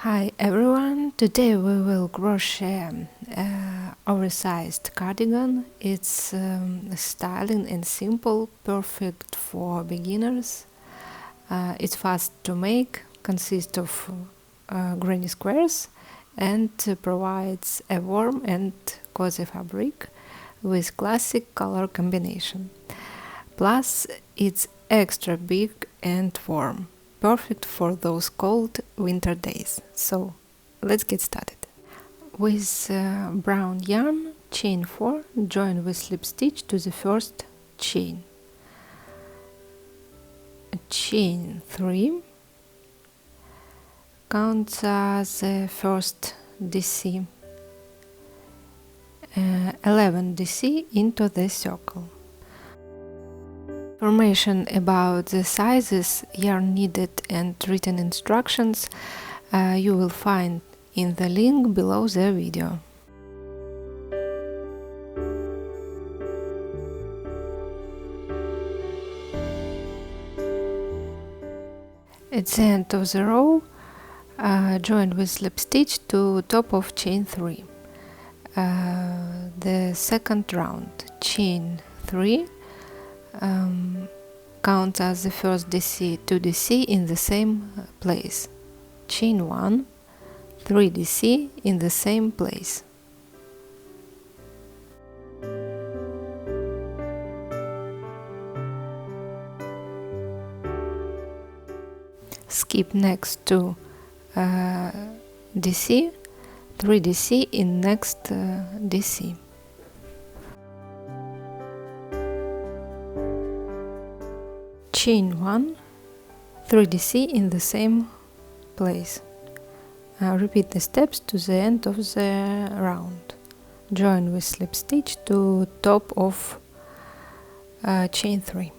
Hi everyone, today we will crochet oversized cardigan. It's styling and simple, perfect for beginners. It's fast to make, consists of granny squares and provides a warm and cozy fabric with classic color combination. Plus it's extra big and warm. Perfect for those cold winter days. So let's get started. With brown yarn, chain 4, join with slip stitch to the first chain. Chain 3, count the first DC, 11 DC into the circle. Information about the sizes, yarn needed and written instructions you will find in the link below the video. At the end of the row, join with slip stitch to top of chain 3. The second round, chain 3. Count as the first DC, 2 DC in the same place. Chain 1, 3 DC in the same place. Skip next to DC, 3 DC in next DC. Chain 1, 3 DC in the same place. Repeat the steps to the end of the round. Join with slip stitch to top of chain 3.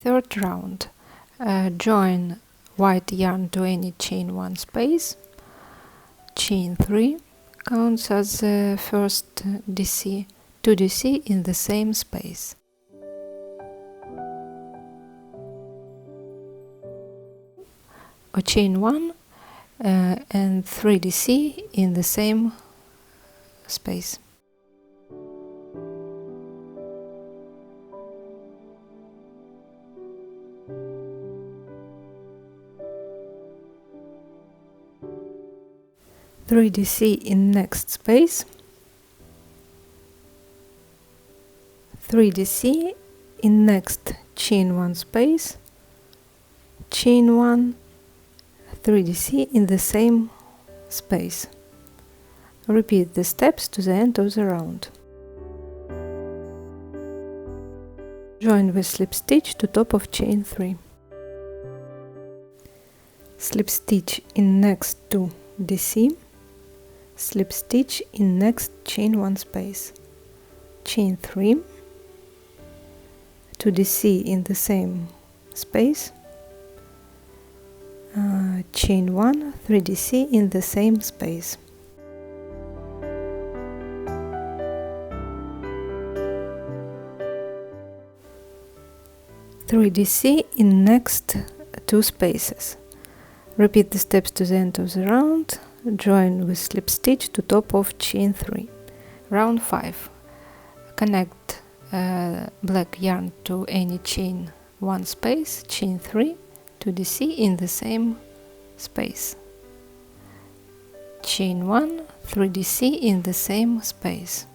Third round, join white yarn to any chain 1 space. Chain 3 counts as the first DC, 2 DC in the same space. Or chain 1 and 3 DC in the same space. Three DC in next space, 3 DC in next chain 1 space, chain 1, 3 DC in the same space. Repeat the steps to the end of the round. Join with slip stitch to top of chain 3. Slip stitch in next 2 DC. Slip stitch in next chain 1 space, chain 3, 2 DC in the same space, chain 1, 3 DC in the same space. Three DC in next 2 spaces. Repeat the steps to the end of the round. Join with slip stitch to top of chain 3. Round 5. Connect black yarn to any chain 1 space, chain 3, 2 DC in the same space. Chain 1, 3 DC in the same space.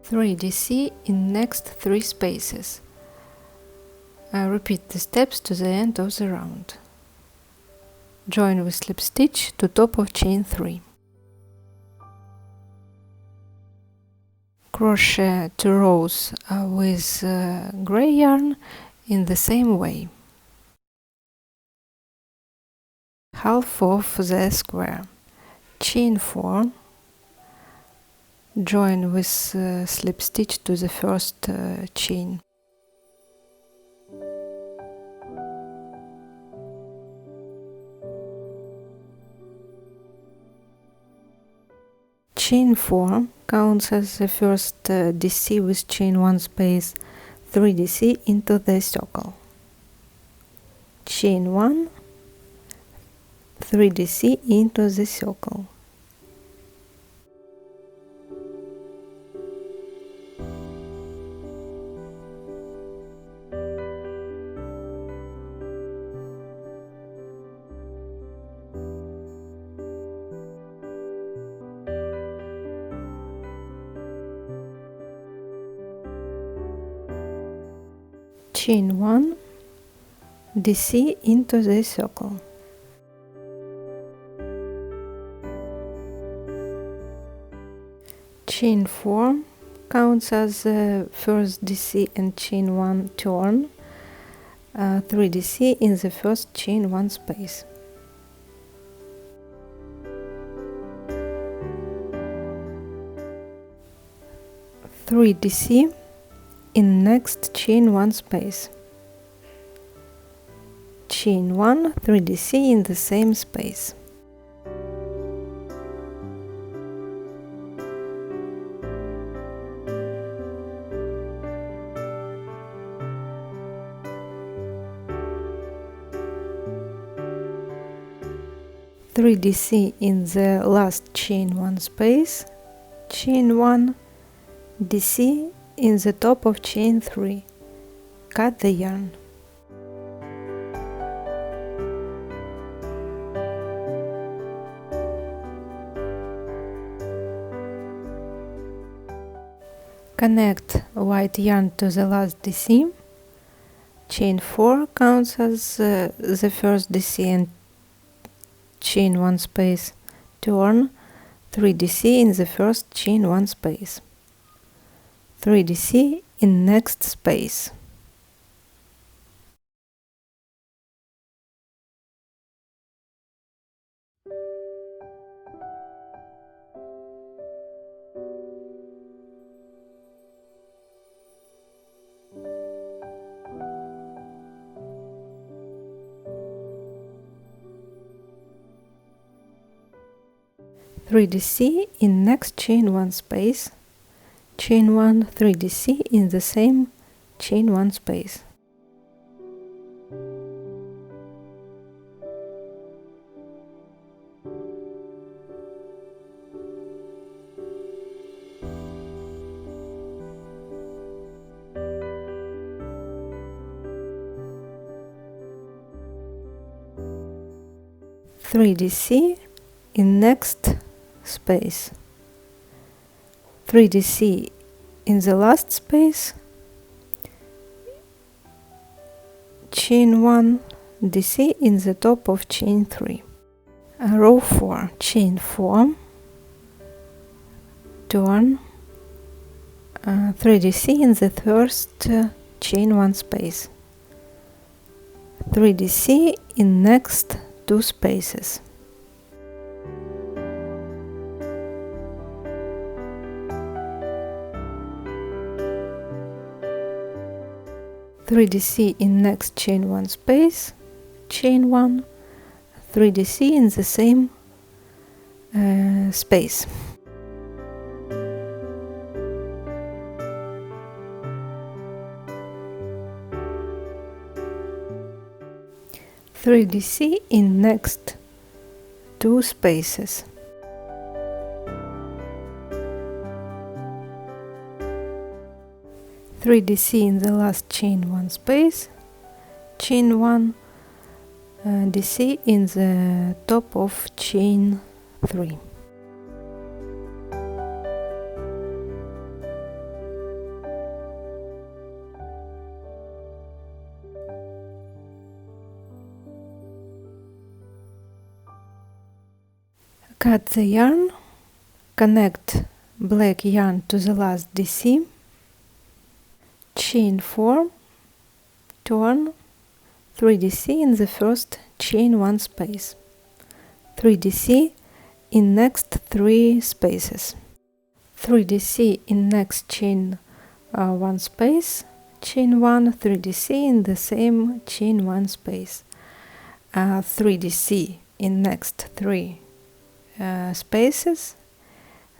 Three DC in next 3 spaces. Repeat the steps to the end of the round. Join with slip stitch to top of chain 3. Crochet 2 rows with gray yarn in the same way. Half of the square. Chain 4, join with slip stitch to the first chain. Chain 4 counts as the first DC with chain 1 space 3 DC into the circle. Chain 1, 3 DC into the circle. Chain 1, DC into the circle. Chain 4 counts as the first DC and chain 1 turn, 3 DC in the first chain 1 space. Three DC in next chain 1 space. Chain 1, 3 DC in the same space. Three DC in the last chain 1 space. Chain 1, DC in the top of chain 3. Cut the yarn. Connect white yarn to the last DC. Chain 4 counts as the first DC and chain 1 space. Turn 3 DC in the first chain 1 space. 3 DC in next space. Three DC in next chain 1 space. Chain 1, 3 DC in the same chain 1 space. Three DC in next space. 3 DC in the last space. Chain 1 DC in the top of chain 3. Row 4, chain 4, turn 3 DC in the first chain 1 space. 3 DC in next 2 spaces. Three DC in next chain 1 space, chain 1, 3 DC in the same space. Three DC in next 2 spaces. Three DC in the last chain 1 space. Chain 1 DC in the top of chain 3. Cut the yarn, connect black yarn to the last DC, chain 4, turn 3 DC in the first chain 1 space, 3 DC in next 3 spaces, 3dc in next chain 1 space, chain 1, 3dc in the same chain 1 space, 3dc in next 3 spaces,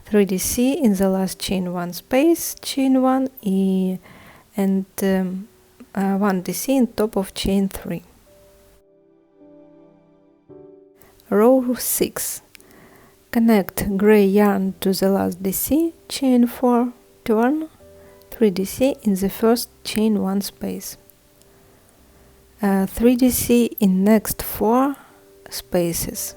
3dc in the last chain 1 space, chain 1 and 1dc in top of chain 3. Row 6. Connect gray yarn to the last dc, chain 4, turn, 3dc in the first chain 1 space, 3dc in next 4 spaces,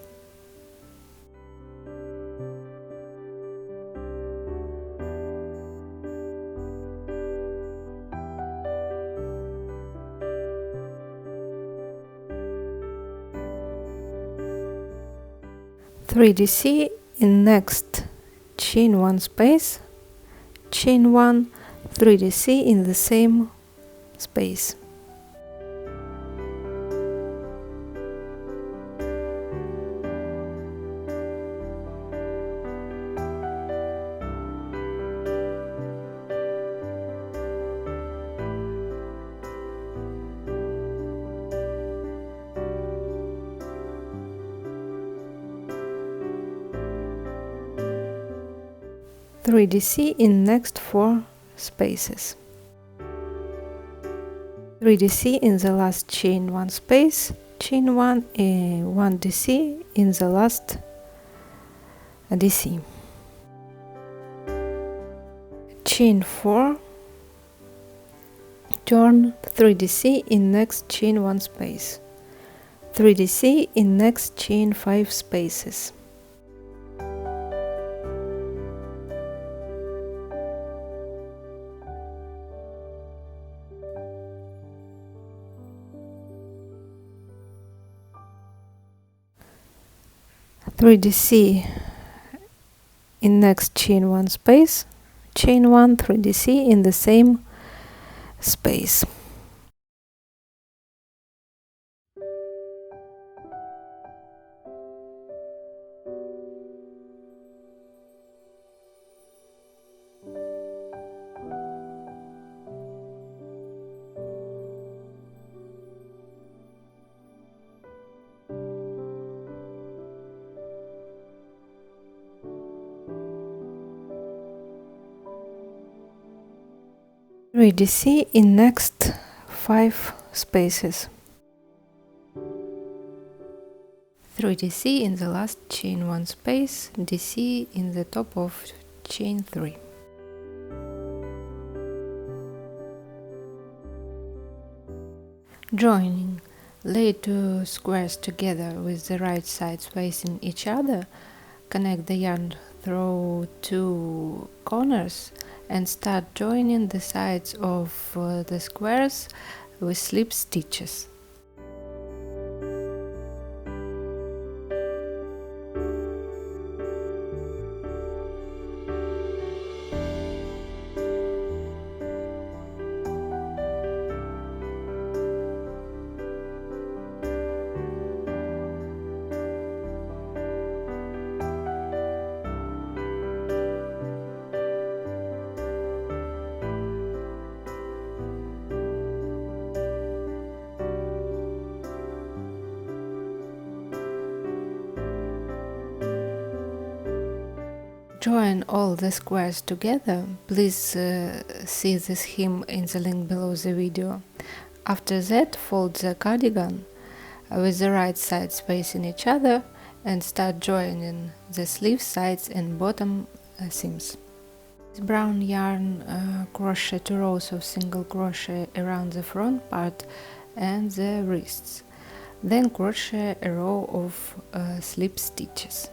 (3dc in next chain 1 space, chain 1, 3dc in the same space, (3dc in next 4 spaces, 3dc in the last chain 1 space, chain 1, 1dc in the last dc, chain 4, turn, 3dc in next chain 1 space, 3dc in next chain 5 spaces, (3dc in next chain 1 space, chain 1, 3dc in the same space, (3dc in next 5 spaces, 3dc in the last chain 1 space, dc in the top of chain 3. Joining. Lay 2 squares together with the right sides facing each other, connect the yarn through 2 corners and start joining the sides of the squares with slip stitches. Join all the squares together. Please see the scheme in the link below the video. After that, fold the cardigan with the right sides facing each other and start joining the sleeve sides and bottom seams. With brown yarn, crochet 2 rows of single crochet around the front part and the wrists. Then crochet a row of slip stitches.